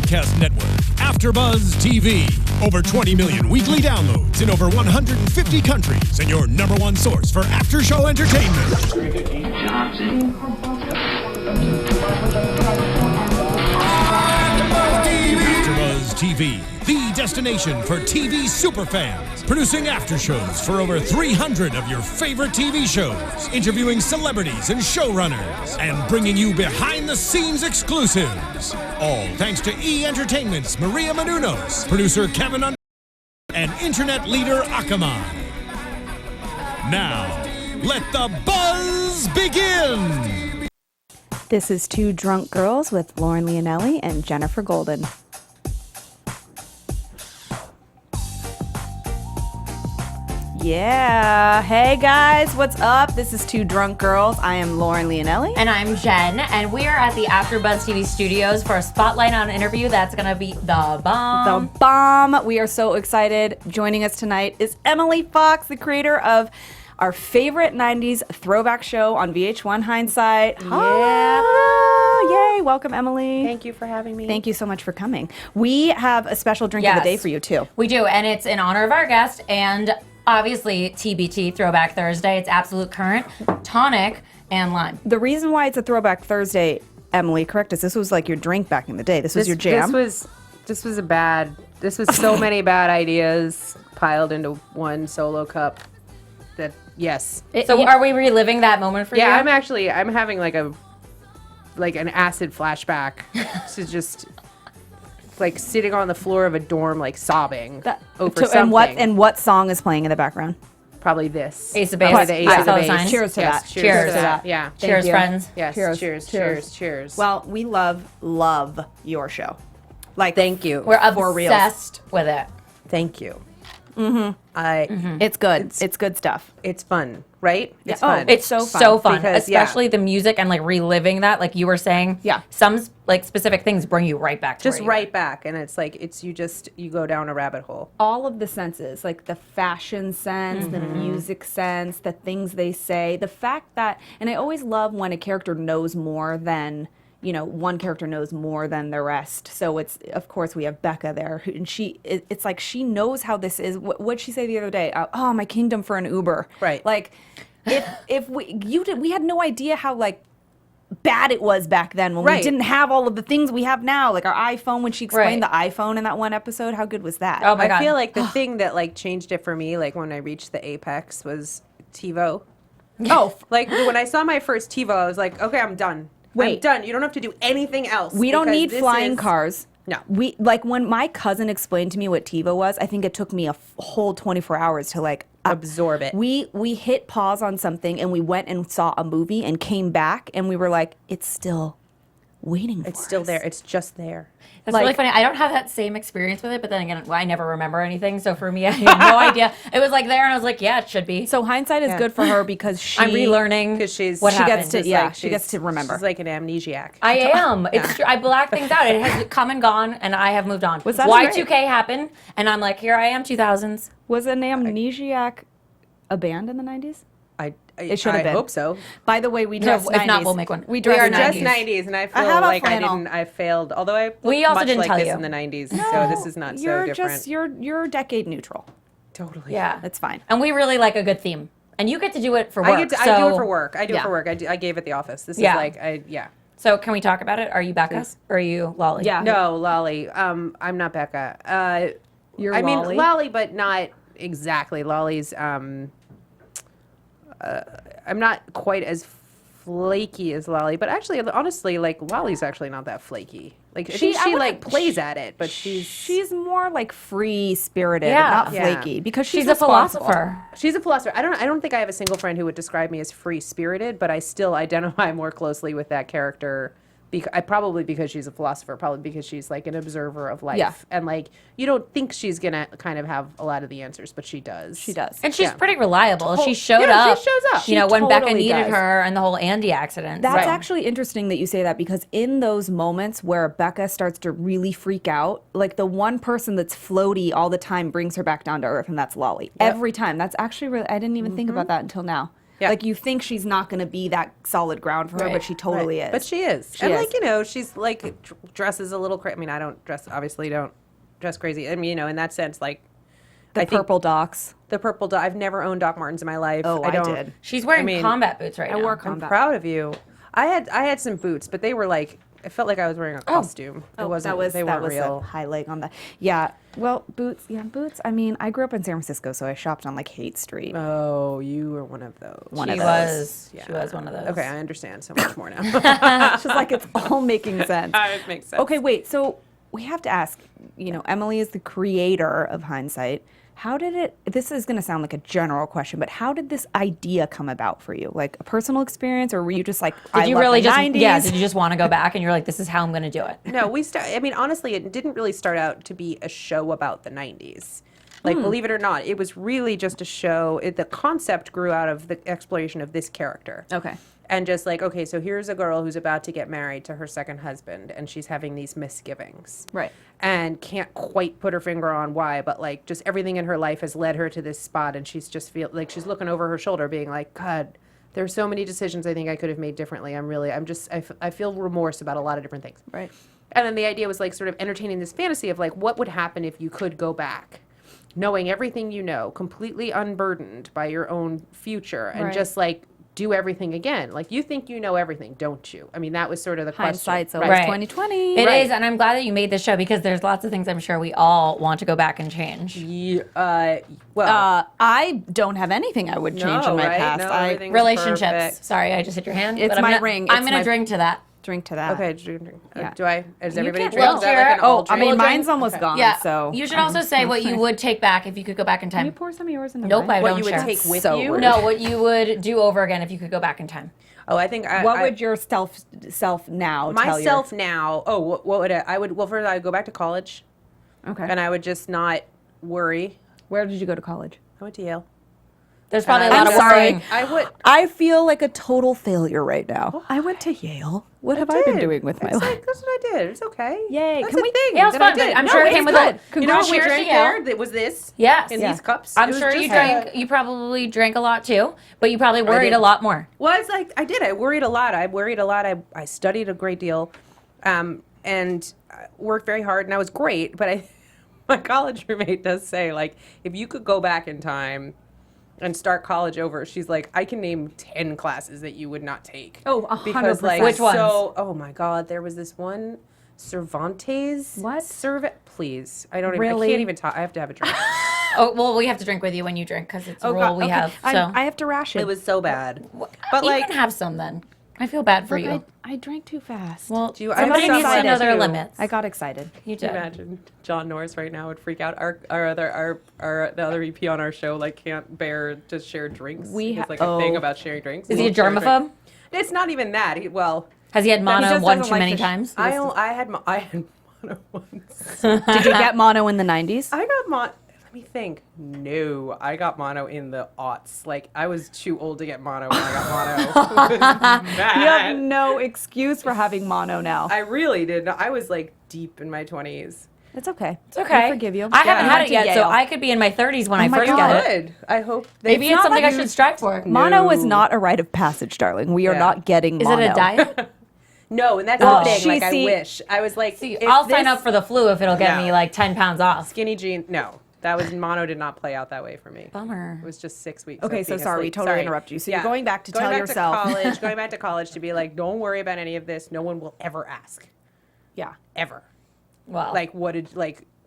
broadcast network, AFTERBUZZ TV. Over 20 million weekly downloads in over 150 countries, and your #1 source for after-show entertainment. AFTERBUZZ TV, the destination for TV superfans. Producing aftershows for over 300 of your favorite TV shows. Interviewing celebrities and showrunners. And bringing you behind-the-scenes exclusives. All thanks to E! Entertainment's Maria Menounos, producer Kevin and internet leader Akamai. Now, let the buzz begin! This is Two Drunk Girls with Lauren Leonelli and Jenifer Golden. Yeah. Hey guys, what's up? This is Two Drunk Girls. I am Lauren Leonelli. And I'm Jen, and we are at the AFTERBUZZ TV studios for a spotlight on an interview that's gonna be the bomb. The bomb. We are so excited. Joining us tonight is Emily Fox, the creator of our favorite 90s throwback show on VH1, Hindsight. Yeah. Yay. Welcome, Emily. Thank you for having me. Thank you so much for coming. We have a special drink of the day for you, too. We do, and it's in honor of our guest, and obviously TBT, Throwback Thursday. It's Absolute Current, tonic, and lime. The reason why it's a Throwback Thursday, Emily, correct us, this was like your drink back in the day. This was your jam. This was so many bad ideas piled into one solo cup. That yes. So are we reliving that moment for you? Yeah, I'm having like an acid flashback to just like sitting on the floor of a dorm, like sobbing over something. And what song is playing in the background? Probably this. Ace of Base. Probably the Ace of Solid Base. Signs. Cheers to that. Cheers to that. Yeah. Cheers, you. friends. Yes. Cheers. Well, we love your show. Like, Thank you. We're For reals. obsessed with it. Thank you. it's good. It's good stuff. It's fun, right? It's Oh, fun. It's so so fun. fun, Because, yeah. especially the music and like reliving that, like you were saying. Yeah. Some like specific things bring you right back to just where you were. right back, and it's like you go down a rabbit hole. All of the senses, like the fashion sense, the music sense, the things they say, the fact that, and I always love when a character knows more than, one character knows more than the rest. So it's, of course, we have Becca there, and it's like she knows how this is. What'd she say the other day? Oh, my kingdom for an Uber. Right. Like, if we had no idea how like bad it was back then when we didn't have all of the things we have now, like our iPhone. When she explained the iPhone in that one episode, how good was that? Oh my God. I feel like the thing that like changed it for me, like when I reached the apex, was TiVo. Oh, Like when I saw my first TiVo, I was like, okay, I'm done. Wait. I'm done. You don't have to do anything else. we don't because need this flying is- cars. No. We like when my cousin explained to me what TiVo was. I think it took me a whole 24 hours to like Absorb it. We hit pause on something and we went and saw a movie and came back and we were like, it's still waiting for It's still us. there. It's just there. That's Like- really funny. I don't have that same experience with it, but then again, I never remember anything. So for me, I had no idea. It was like there, and I was like, yeah, it should be. So hindsight is good for her because I'm relearning Because she's what she gets happened. to- It's yeah, like she gets to remember. She's like an amnesiac. I am. It's true. I black things out. It has come and gone, and I have moved on. Was that Y2K great? happened, and I'm like, here I am, 2000s. Was an amnesiac a band in the 90s? It should have been. I hope so. By the way, we dressed if not, 90s. we'll make one. We We dressed are Just 90s. 90s, and I feel have a like flannel. I failed. Although I looked We also much didn't like tell this you. in the 90s, so this is not You're so different. just you're decade neutral. Totally. Yeah. That's fine. And we really like a good theme. And you get to do it for work. I do it for work. I do it for work. I gave it the office. This Yeah. is like yeah. So can we talk about it? Are you Becca or are you Lolly? Yeah. No, Lolly. I'm not Becca. You're I mean Lolly? Lolly, but not exactly. Lolly's. I'm not quite as flaky as Lolly, but actually, honestly, like Lolly's actually not that flaky. Like I think she like plays at it, but She's more like free spirited, Yeah. not Yeah. flaky, because She's a responsible. philosopher. She's a philosopher. I don't think I have a single friend who would describe me as free spirited, but I still identify more closely with that character. Probably because she's a philosopher, probably because she's like an observer of life. Yeah. And like you don't think she's gonna kind of have a lot of the answers, but she does. She does. And she's Yeah. pretty reliable. She Yeah, showed up. she shows up. You know, She when Becca totally needed does. her and the whole Andy accident. That's So- actually interesting that you say that, because in those moments where Becca starts to really freak out, like the one person that's floaty all the time brings her back down to earth, and that's Lolly. Every time. That's actually really, I didn't even think about that until now. Yeah. Like you think she's not going to be that solid ground for her, but she totally is. But she is. She and is. like, you know, she's like dresses a little crazy. I mean, I don't dress, obviously don't dress crazy. I mean, you know, in that sense, like the purple Docs. The purple Doc. I've never owned Doc Martens in my life. Oh, I don't. did. She's wearing combat boots right now. I wore I'm combat. proud of you. I had some boots, but they were like, I felt like I was wearing a costume. It wasn't. They weren't real. A high leg on the. Yeah. Well, boots. Yeah, boots. I mean, I grew up in San Francisco, so I shopped on like Haight Street. Oh, you were one of those. She was one of those. Okay, I understand so much more now. It's just like it's all making sense. It makes sense. Okay, wait. So we have to ask. You know, Emily is the creator of Hindsight. How did it? This is going to sound like a general question, but how did this idea come about for you? Like a personal experience, or were you just like, Did you really just? Yeah. Did you just want to go back and you're like, this is how I'm going to do it? No, I mean, honestly, it didn't really start out to be a show about the 90s. Like, believe it or not, it was really just a show. The concept grew out of the exploration of this character. Okay. And just like, okay, so here's a girl who's about to get married to her second husband, and she's having these misgivings. Right. And can't quite put her finger on why, but like just everything in her life has led her to this spot, and she's just like she's looking over her shoulder being like, God, there's so many decisions I think I could have made differently. I feel remorse about a lot of different things. Right. And then the idea was like sort of entertaining this fantasy of like, what would happen if you could go back, knowing everything you know, completely unburdened by your own future, and just like do everything again. Like, you think you know everything, don't you? I mean, that was sort of the Hindsight's question. always 2020. It is, and I'm glad that you made this show because there's lots of things I'm sure we all want to go back and change. Yeah, well, I don't have anything I would change in my past. No, I everything's Relationships. perfect. Sorry, I just hit your hand. It's but my ring. I'm It's going to my- drink to that. drink to that. Okay, drink. Yeah. Do I? Does everybody can't- drink? well, Is that like an all I mean, drink? mine's almost gone. Yeah. So You should also say what you would take back if you could go back in Can you time. pour some of yours in the Nope, wine? I What don't you would share. take with So you? rude. No, what you would do over again if you could go back in time. Oh, I think What would your self now tell myself now? Oh, what would I would? Well, first I would go back to college, Okay. and I would just not worry. Where did you go to college? I went to Yale. There's probably a And lot I'm of sorry. worrying. I would. I feel like a total failure right now. I went to Yale. What have I been did. doing with my It's life? like, that's what I did. It's okay. Yay. That's Can a we- thing Yeah, it was that I fun, but did. I'm No, sure it it's came with good. a You know what we cheers to drank Yale. there? That was this. Yes. In Yeah. these cups. I'm It was sure you just, drank. You probably drank a lot too, but you probably worried did. a lot more. Well, it's like I did. I worried a lot. I studied a great deal, and worked very hard, and I was great. But my college roommate does say, like, if you could go back in time and start college over, she's like, I can name 10 classes that you would not take. Oh, because 100%. like Which ones? So, oh my God, there was this one Cervantes. What? Please, I don't even. Really? I can't even talk. I have to have a drink. Oh well, we have to drink with you when you drink because it's a rule we have. So I have to ration. It was so bad. but like- you can have some then. I feel bad for you. I drank too fast. Well, Do you- somebody I'm needs to excited know their too. limits. I got excited. You Can did. you imagine John Norris right now would freak out. The other EP on our show like can't bear to share drinks. We It's ha- like a thing oh. about sharing drinks. Is he a won't share drink. germaphobe? It's not even that. Has he had mono just one doesn't too like many to sh- times? I had mono once. Did you get mono in the 90s? I got mono. Let me think. No, I got mono in the aughts. Like, I was too old to get mono when I got mono. It was You have bad. no excuse for having mono now. I really did. I was like deep in my 20s. It's okay. It's okay. I forgive you. I haven't You had went it to yet, so Yale. I could be in my 30s when I my first God. get it. Good. I hope. Maybe it's not something like I should strive for. Mono is No. not a rite of passage, darling. We are Yeah. not getting Is mono. it a diet? No, and that's Well, the thing. she Like, I see- wish. I was like, See, if I'll sign this up for the flu if it'll get No. me like 10 pounds off. skinny jean. No, that was mono. Did not play out that way for me. Bummer. It was just 6 weeks. Okay, of so being sorry, we asleep. totally interrupted you. So you're going back to tell yourself. Going back to college to be like, don't worry about any of this. No one will ever ask. Yeah. Ever. Well, Like, what did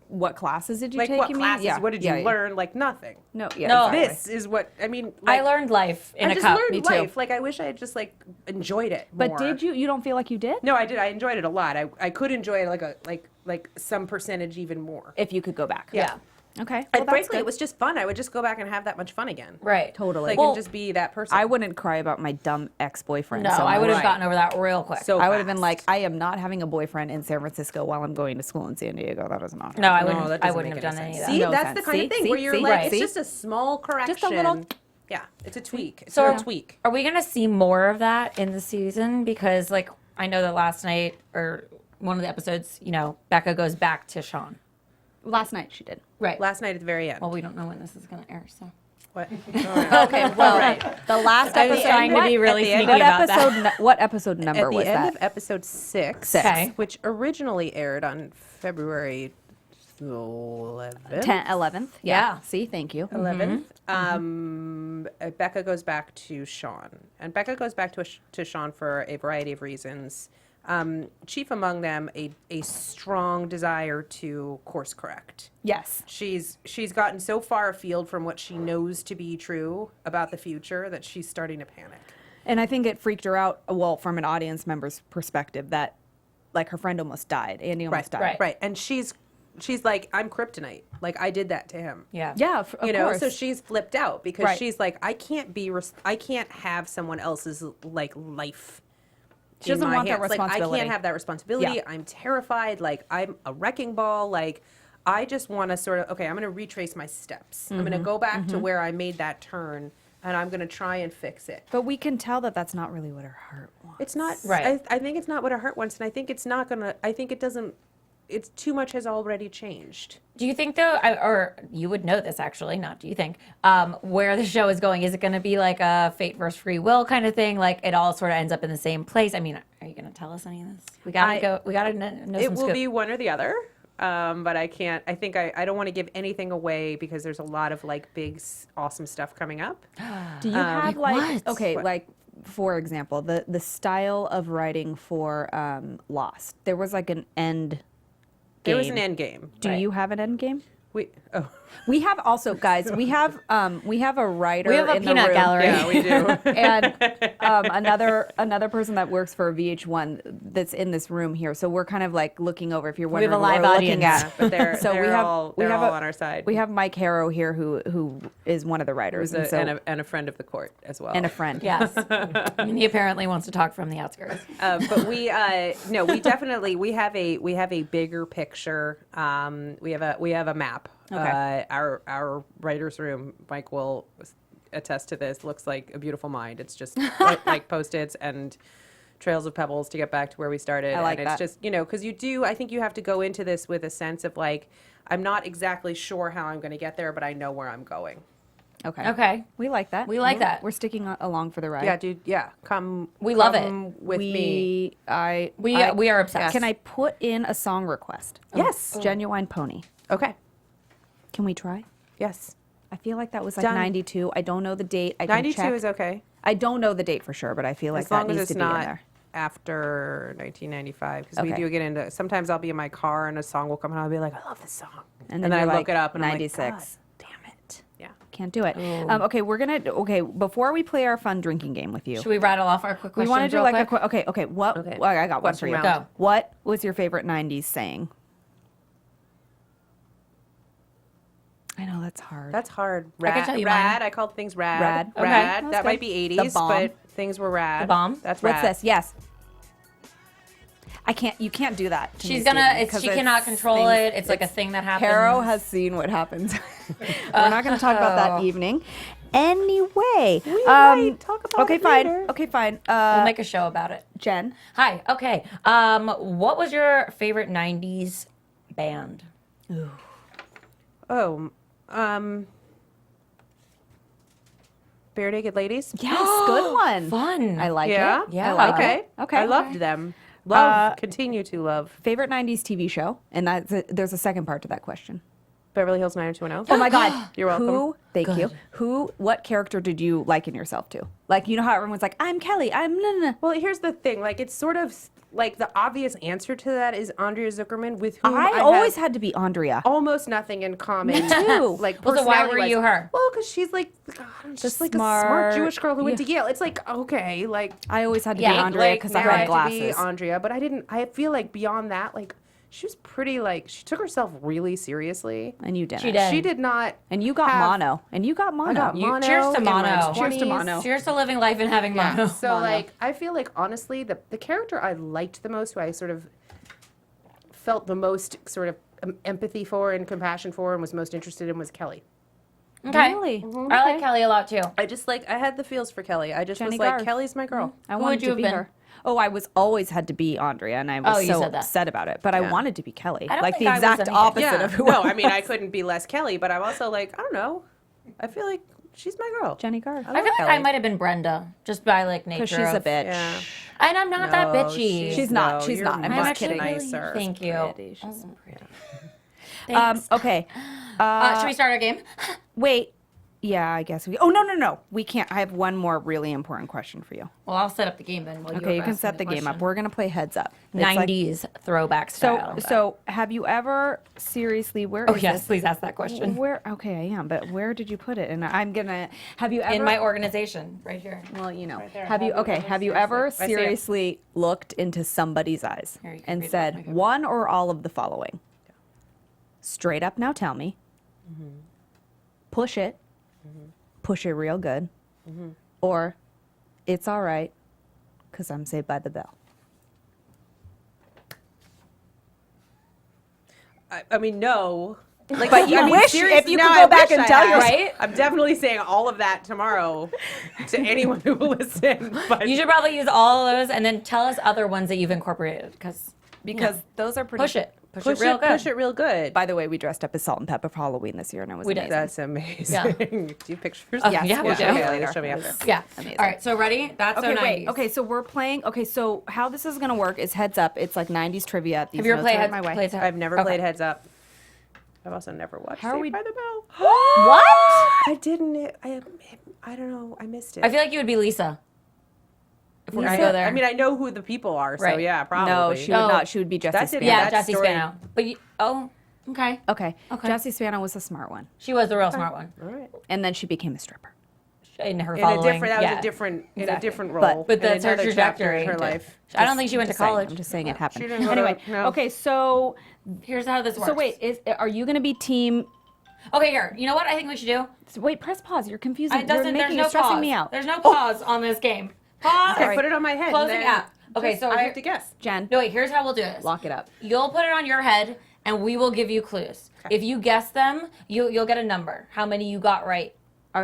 What classes did you like take? what you mean? classes? Yeah. What did you Yeah, yeah. learn? Like nothing. No. Yeah. No. exactly. This is what I mean. I Like, learned life in I a just cup. learned Me too. life. Like I wish I had just like enjoyed it But more. did you? You don't feel like you did? No, I did. I enjoyed it a lot. I could enjoy it like some percentage even more. If you could go back. Yeah. Okay. And Well, that's frankly, good. it was just fun. I would just go back and have that much fun again. Right. Totally. Like Well, and just be that person. I wouldn't cry about my dumb ex-boyfriend. No, so I would have Right. gotten over that real quick. So I would have been fast. like, I am not having a boyfriend in San Francisco while I'm going to school in San Diego. That doesn't matter. no, I No, wouldn't. that I doesn't wouldn't make have done any any of sense. that. See, No that's sense. the kind of See? thing See? where you're See? like, Right. it's See? just a small correction. Just a little. Yeah, it's a tweak. It's So a tweak. Are we gonna see more of that in the season? Because like I know that last night or one of the episodes, Becca goes back to Sean. Last night she did. Right. Last night at the very end. Well, we don't know when this is gonna air, so. What? Okay, well, the last I was episode. trying to be really At the sneaky end- about that. What episode number At the was end that? of episode 6, Okay. which originally aired on February 11th. 11th. Yeah. See, thank you. 11th. Becca goes back to Sean, and Becca goes back to Sean for a variety of reasons. Chief among them, a strong desire to course correct. Yes. She's gotten so far afield from what she knows to be true about the future that she's starting to panic. And I think it freaked her out, well, from an audience member's perspective, that like her friend almost died. Andy almost died. Right. And she's like, I'm kryptonite. Like, I did that to him. Yeah. Yeah, of You know, course. so she's flipped out because Right. she's like, I can't have someone else's like life. She doesn't in my want that hands. Like, I responsibility. can't have that responsibility. Yeah. I'm terrified. Like, I'm a wrecking ball. Like, I just want to sort of, okay, I'm going to retrace my steps. I'm going to go back to where I made that turn, and I'm going to try and fix it. But we can tell that that's not really what her heart wants. It's not Right. I think it's not what her heart wants, and I think it's not gonna. I think it doesn't. It's too much has already changed. Do you think though, or you would know this actually, not do you think, where the show is going? Is it going to be like a fate versus free will kind of thing? Like it all sort of ends up in the same place? I mean, are you going to tell us any of this? We gotta know It some will scoop. be one or the other, but I can't. I think I don't want to give anything away because there's a lot of like big, awesome stuff coming up. Do you have like what? okay, What? like for example, the style of writing for Lost. There was like an end game. There was an end game. Do Right. you have an end game? We We have also, guys. We have a writer. We have a in the peanut room. gallery. yeah, we do. And another person that works for VH1 that's in this room here. So we're kind of like looking over. If you're have wondering a what live we're audience. looking at, But they're So they're we have- all we they're have all a- on our side. we have Mike Harrow here, who is one of the writers, Who's and and a friend of the court as well. and a friend. Yes. And he apparently wants to talk from the outskirts. But we no, we definitely we have a bigger picture. We have a map. Okay. Our writer's room, Mike will attest to this, looks like a beautiful mind. It's just like Post-its and trails of pebbles to get back to where we started. I like and it's that. just, because I think you have to go into this with a sense of like, I'm not exactly sure how I'm going to get there, but I know where I'm going. Okay. Okay. We like that. We like that. We're sticking along for the ride. Yeah, dude. Yeah. Come. We love come it. with me. We are obsessed. Can I put in a song request? Yes. Genuine Pony. Okay. Can we try? Yes. I feel like that was like Done. 92. I don't know the date. I can 92 check. is okay. I don't know the date for sure, but I feel like As that long as needs it's to be in not there. after 1995, because we Okay. do get into. Sometimes I'll be in my car and a song will come on. I'll be like, I love this song, And then then I you're look like, it up and 96. I'm like, God, damn it. Yeah. Can't do it. Okay, okay, before we play our fun drinking game with you. Should we rattle off our quick We questions want to do real like quick? okay, what Okay. well, I got one for Question you. round. Go. What was your favorite 90s saying? I know that's hard. That's hard. I can Rad. tell you rad. mine. I called things rad. Rad. Okay. Rad. That's That good. might be The 80s, bomb. but things were rad. The bomb. That's What's rad. this? Yes. You can't do that to me, She's gonna. Stephen, 'cause She cannot it's control things- it. It's like a thing that happens. Caro has seen what happens. We're not going to talk about that evening. Anyway, We might talk about okay, it fine. later. Okay, fine. We'll make a show about it. Jen, Hi. Okay. What was your favorite '90s band? Oh, Bare Naked Ladies. yes, good one. Fun. I like Yeah. it. Yeah. I like Okay. it. Okay. I loved them. Love. Continue to love. Favorite 90s TV show, and there's a second part to that question. Beverly Hills 90210. Oh my God! You're welcome. Thank you. What character did you liken yourself to? Like, you know how everyone's like, I'm Kelly. I'm no. Well, here's the thing. Like, it's sort of like the obvious answer to that is Andrea Zuckerman, with whom I I always have had to be Andrea. almost nothing in common. Me too. Like, Well, so why were personality-wise. you her? Well, because she's like, God, just like a smart- smart Jewish girl who went to Yale. It's like, okay, like I always had to Yeah, be Andrea like, because I now had have to be glasses. Andrea, but I didn't. I feel like beyond that, like she was pretty. Like she took herself really seriously. And you didn't. She did. She did not. And you got have- mono. And you got mono. I got mono. Cheers to in my mono. Cheers to 20s. mono. Cheers to living life and having mono. So Mono. like, I feel like honestly, the character I liked the most, who I sort of felt the most sort of empathy for and compassion for, and was most interested in, was Kelly. Okay. Really? I like Kelly a lot too. I just like I had the feels for Kelly. I just Jenny was like, Garth. Kelly's my girl. I Who wanted would you to have be been? her. Oh, I was always had to be Andrea, and I was Oh, you so said that. upset about it. But I wanted to be Kelly. I don't Like think the I was exact any- opposite Yeah. of who No, I mean I couldn't be less Kelly, but I'm also like, I don't know. I feel like she's my girl. Jenny Garth. I feel like I might have been Brenda, just by like nature. Because she's a of- bitch. Yeah. And I'm not that No, bitchy. She's not. No, She's you're not. I'm I'm just actually kidding. really, nicer. thank you. Pretty. She's pretty. Thanks. Okay. Should we start our game? Wait. Yeah, I guess we. Oh no. We can't. I have one more really important question for you. Well, I'll set up the game then. While Okay, you can ask set me the game up. question. We're gonna play Heads Up. It's like- 90s throwback style. So have you ever seriously? Where? Oh is yes, this? please ask that question. Where? Okay, I am. But where did you put it? And I'm gonna. Have you ever? In my organization, right here. Well, you know. there. Have you? Okay. Have you ever see it. seriously looked into somebody's eyes Here, you can and read it. said Okay. one or all of the following? Straight up, now tell me. Push it. Push it real good. Or it's all right, because I'm Saved by the Bell. I mean, no. Like, But you wish seriously, if you no, could I go back wish and I tell had. your- Right? I'm definitely saying all of that tomorrow to anyone who will listen. But You should probably use all of those and then tell us other ones that you've incorporated because Those are pretty. push it real good. Push it real good. By the way, we dressed up as Salt and Pepper for Halloween this year, and it was We did. amazing. That's amazing. Yeah. Do you have pictures? Yes, yeah, we'll we show do. you Okay, later. show me It after. was Yeah. amazing. All right. So ready? That's Okay, so 90s. wait. Okay, so we're playing. Okay, so how this is gonna work is Heads Up. It's like 90s trivia. These Have you ever notes played are Heads my way. played I've never Okay. played Heads Up. I've also never watched How are Saved we- by the Bell. What? I didn't. I don't know. I missed it. I feel like you would be Lisa. If we're gonna Lisa? go there. I mean, I know who the people are, so Right. yeah, probably. No, she would No. not. She would be Jessie That's it, Spano. yeah, that Jessie story. Spano. But okay. Okay. Okay. Jessie Spano was a smart one, She was the real smart one All right. and then she became a stripper. in her In following. a different, that was yeah. a different, in a Exactly. different role. But in that's her another chapter in her trajectory. life. I don't think she went to Just saying. college. I'm just saying it happened. She didn't go Anyway, to- no. okay, so Here's how this works. so wait, are you gonna be team? Okay, here. You know what I think we should do? Wait, press pause. You're confusing. It doesn't. You're There's no stressing pause. me out. There's no pause on this game. Pause. Okay, put it on my head. and Closing then app. Okay, just- so I here- have to guess. Jen, No, wait. Here's how we'll do this. lock it up. You'll put it on your head, and we will give you clues. If you guess them, you'll get a number. How many you got right?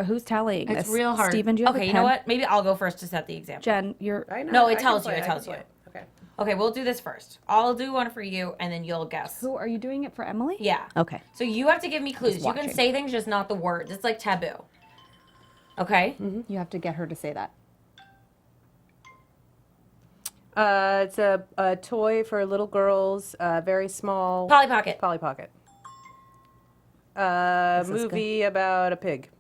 Who's tallying this? It's real hard. Steven, do you have okay, a you pen? know what? Maybe I'll go first to set the example. Jen, you're. I know, No, I it can tells you, play, it I tells can you. play. Okay. Okay, we'll do this first. I'll do one for you, and then you'll guess. Who are you doing it for, Emily? Yeah. Okay. So you have to give me clues. You can watching. say things, just not the words. It's like taboo. Okay? You have to get her to say that. It's a toy for little girls, very small. Polly Pocket. Polly Pocket. This is Movie about a pig.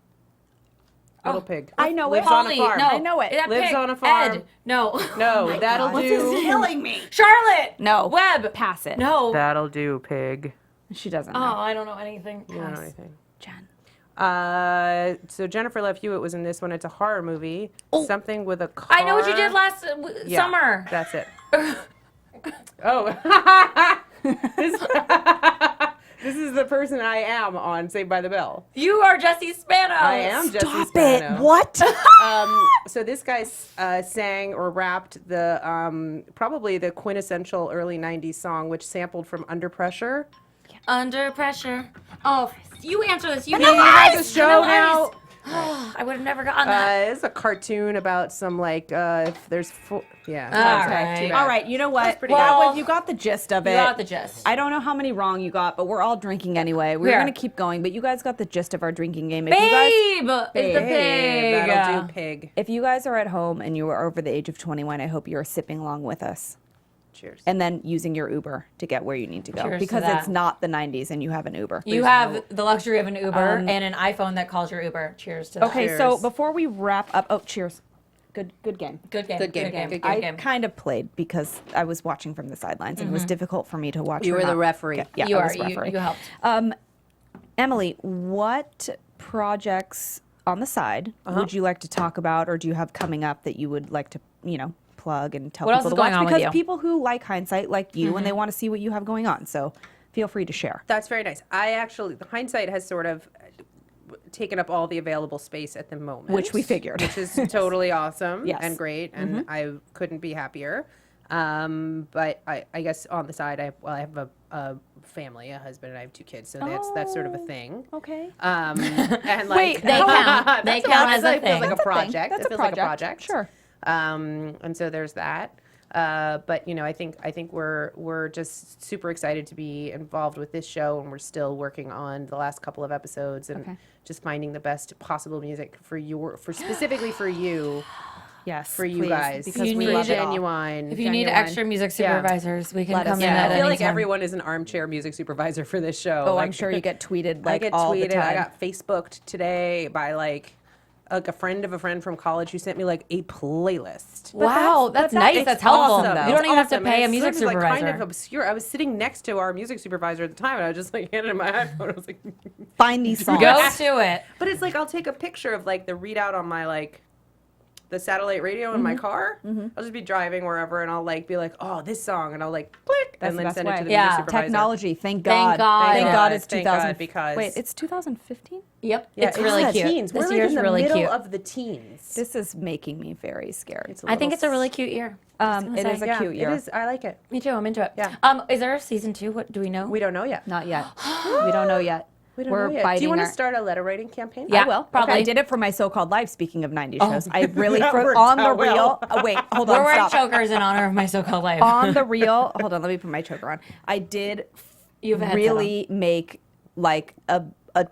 Little pig. I know Lives it. on a Polly, farm. no. I know it. That Lives pig. on a farm. Ed. No. No, that'll do. killing me. Charlotte. No. Webb. Pass it. No. That'll do, pig. She doesn't Oh, know. I don't know anything. You don't know Pass. anything. Jen. So Jenifer Love Hewitt was in this one. It's a horror movie. Something with a car. I know what you did last Yeah, summer. That's it. Oh. This is the person I am on Saved by the Bell. You are Jessie Spano. I am Jessie Stop Spano. it. What? So this guy sang or rapped the probably the quintessential early 90s song, which sampled from Under Pressure. Under pressure. Oh, you answer this. You He has a show Vanilla now. Ice. I would have never gotten that. It's a cartoon about some like if there's yeah. All okay, right. too bad. All right, you know what? pretty That good. was- you got the gist of it. You got the gist. I don't know how many wrong you got, but we're all drinking anyway. We're Here. going to keep going, but you guys got the gist of our drinking game. If you guys, Babe is the Hey, pig. that'll do, pig. if you guys are at home and you are over the age of 21, I hope you are sipping along with us. Cheers. And then using your Uber to get where you need to go. Cheers to because that. it's not the 90s and you have an Uber. You have the luxury of an Uber and an iPhone that calls your Uber. Cheers to that. Okay, so Cheers. before we wrap up, cheers. Good game. Good game. Good game, Good good game. I kind of played because I was watching from the sidelines and it was difficult for me to watch. You her were the not referee. get- Yeah, You I are. was referee. You helped. Emily, what projects on the side would you like to talk about, or do you have coming up that you would like to, plug and tell What else people is to watch? going on with Because you? people who like Hindsight like you, and they want to see what you have going on. So feel free to share. That's very nice. The Hindsight has sort of taken up all the available space at the moment. Which we figured. Which is totally awesome Yes. and great, and I couldn't be happier. But I guess on the side, I have a family, a husband, and I have 2 kids, so that's sort of a thing. Okay. And like Wait, they count. They count as a Feels thing. like a That's a thing. project. That's It a feels like a project. project. Sure. And so there's that. But you know, I think we're just super excited to be involved with this show, and we're still working on the last couple of episodes and just finding the best possible music for specifically for you. Yes, for you please, guys, because You we need love it all. genuine. If you need extra music supervisors, we can Let us come in know. at I feel any like time. everyone is an armchair music supervisor for this show. Oh, like, I'm sure you get tweeted I like get all tweeted. the time. I got Facebooked today by like a friend of a friend from college who sent me like a playlist. Wow, that's but nice. it's That's helpful. awesome, though. You don't even have to Awesome. pay a And music it's sort of, like, supervisor. kind of obscure. I was sitting next to our music supervisor at the time, and I was just like handed him my iPhone. I was like, Find these songs. Go to it. but it's like I'll take a picture of like the readout on my like the satellite radio in my car. I'll just be driving wherever, and I'll like be like, oh, this song, and I'll like click, That's and the then best send it way. to the Yeah. music supervisor. Technology, thank God. Thank God. Thank God it's Thank 2000. God, because Wait, it's 2015? Yep, yeah, it's really cute. Teens. This We're like year's in the really middle cute. of the teens. This is making me very scared. I think it's a really cute year. It is a cute year. It is. I like it. Me too. I'm into it. Yeah. Is there a season 2? What do we know? We don't know yet. Not yet. We don't know yet. We don't We're know yet. biting Do you want to our- start a letter writing campaign? Yeah. I will. probably. I did it for my so-called life. Speaking of 90s shows, I really That for worked on the out real. well. Oh, wait, hold We're on. wearing Stop. chokers in honor of my so-called life. On the real. Hold on. Let me put my choker on. I did You have a headset really make like a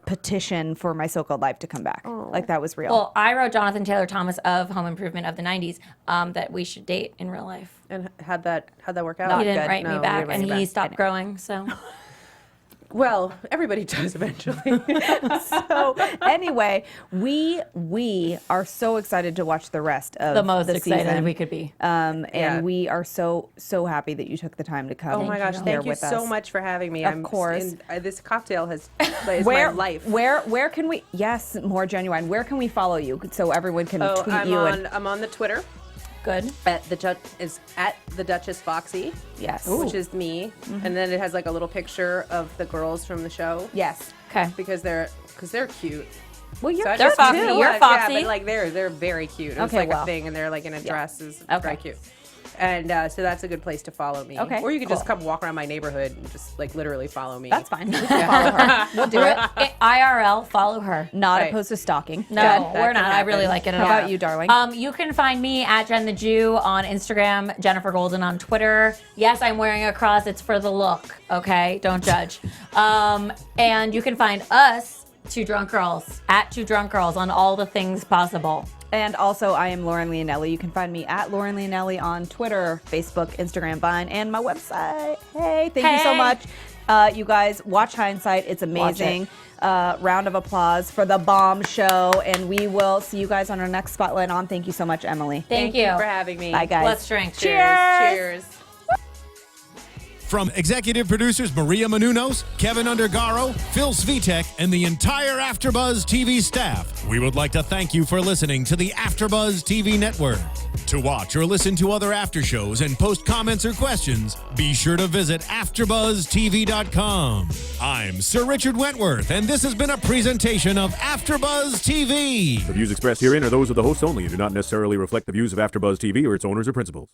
petition for my so-called life to come back. Like that was real. Well, I wrote Jonathan Taylor Thomas of Home Improvement of the 90s that we should date in real life. And how'd that work out? Not He didn't good. write No, me he back, didn't write and you he back. stopped growing. So Well, everybody does eventually. So anyway, we are so excited to watch the rest of the most excited season. we could be. And Yeah. we are so happy that you took the time to come. Oh my gosh! here Thank you with so us. much for having me. Of course. This cocktail is my life. Where can we? Yes, more genuine. Where can we follow you so everyone can tweet you? I'm on the Twitter. Good. At is at the Duchess Foxy. Yes. Which is me, and then it has like a little picture of the girls from the show. Yes. Okay. Because they're cute. Well, you're So I They're just- foxy. Yeah, You're yeah, foxy. but like they're very cute. It's Okay, like well. a thing, and they're like in a dress. It's Okay. very cute. And so that's a good place to follow me. Okay, Or you could just cool. come walk around my neighborhood and just like literally follow me. That's fine. We can follow her. We'll do it. IRL, follow her. Not Right. opposed to stalking. No, That we're can not. I really happen. like it at How all. about you, darling? You can find me at Jen the Jew on Instagram, Jenifer Golden on Twitter. Yes, I'm wearing a cross. It's for the look, okay? Don't judge. And you can find us, Two Drunk Girls, at Two Drunk Girls on all the things possible. And also, I am Lauren Leonelli. You can find me at Lauren Leonelli on Twitter, Facebook, Instagram, Vine, and my website. Hey, thank you so Hey. much. You guys, watch Hindsight. It's amazing. Round of applause for the bomb show. And we will see you guys on our next Spotlight On. Thank you so much, Emily. Thank you. for having me. Bye, guys. Let's drink. Cheers. From executive producers Maria Menounos, Kevin Undergaro, Phil Svitek, and the entire AfterBuzz TV staff, we would like to thank you for listening to the AfterBuzz TV network. To watch or listen to other after shows and post comments or questions, be sure to visit AfterBuzzTV.com. I'm Sir Richard Wentworth, and this has been a presentation of AfterBuzz TV. The views expressed herein are those of the hosts only and do not necessarily reflect the views of AfterBuzz TV or its owners or principals.